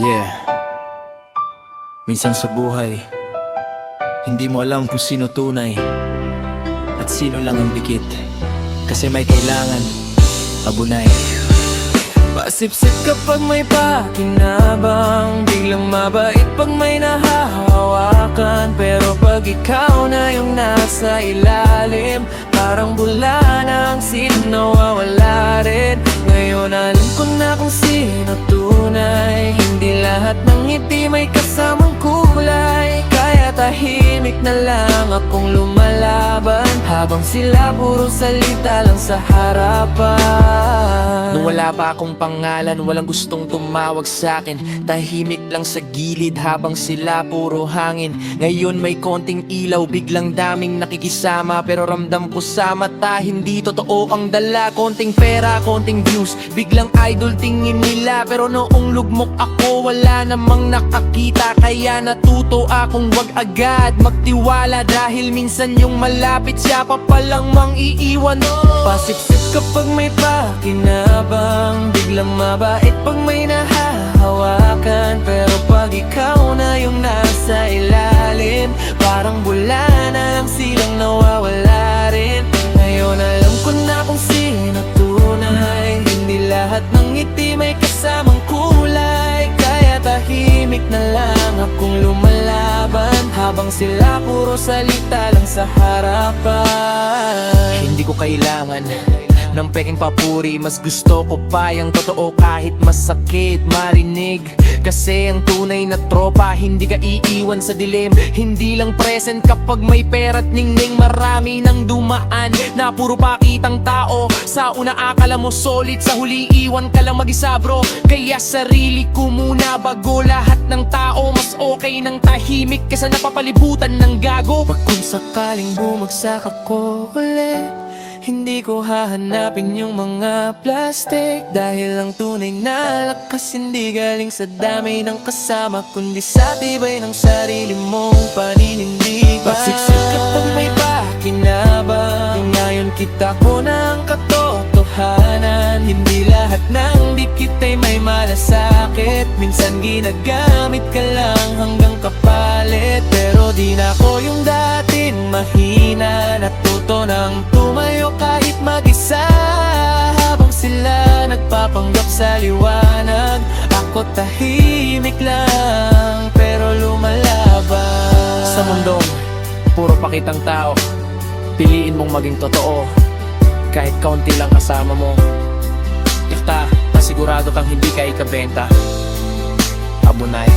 Yeah. Minsan sa buhay, hindi mo alam kung sino tunay at sino lang ang dikit. Kasi may kailangan, abunay. Pasipsip kapag may pakinabang, biglang mabait pag may nahahawakan. Pero pag ikaw na yung nasa ilalim, parang bula na ang silong nawawala rin. Ngayon alam ko na kung sino tunay. Hindi lahat ng ngiti may kasamang kulay. Kaya tahimik na lang akong lumalaban, habang sila puro salita lang sa harapan. Nung wala pa akong pangalan, walang gustong tumawag sa'kin. Tahimik lang sa gilid habang sila puro hangin. Ngayon may konting ilaw, biglang daming nakikisama. Pero ramdam ko sa mata, hindi totoo ang dala. Konting pera, konting views, biglang idol tingin nila. Pero noong lugmok ako, wala namang nakakita. Kaya natuto akong wag agad magtiwala, dahil minsan yung malapit siya pa palang mang iiwan. Pasipsip kapag may pakinabang, biglang mabait pag may nahahawakan. Pero pag ikaw na yung nasa ilalim, parang bula na lang silang nawawala rin. Ngayon alam ko na kung sino tunay. Hindi lahat ng ngiti may kasamang kulay. Kaya tahimik na lang akong lumalaban, habang sila puro salita lang sa harapan. Hindi ko kailangan ng peking papuri, mas gusto ko pa yung totoo kahit masakit marinig. Kasi ang tunay na tropa, hindi ka iiwan sa dilim. Hindi lang present kapag may pera't ningning. Marami nang dumaan na puro pakitang tao. Sa una akala mo solid, sa huli iwan ka lang mag-isa bro. Kaya sarili ko muna bago lahat ng tao. Mas okay nang tahimik kaysa napapalibutan ng gago. Pag kung sakaling bumagsak ako ulit, hindi ko hahanapin yung mga plastic, dahil ang tunay na lakas hindi galing sa dami ng kasama, kundi sa tibay ng sarili mong paninindigan. Pasiksik kapag may pakinabang, ngayon kita ko ng katotohanan. Hindi lahat ng dikit ay may malasakit. Minsan ginagamit ka lang hanggang kapalit. Pero di na ako yung dating mahina, natuto ng tumayo kahit mag-isa. Habang sila nagpapanggap sa liwanag, ako tahimik lang pero lumalaban. Sa mundong puro pakitang tao, piliin mong maging totoo. Kahit kaunti lang kasama mo, ikta, pasigurado kang hindi ka ikabenta. Abunay.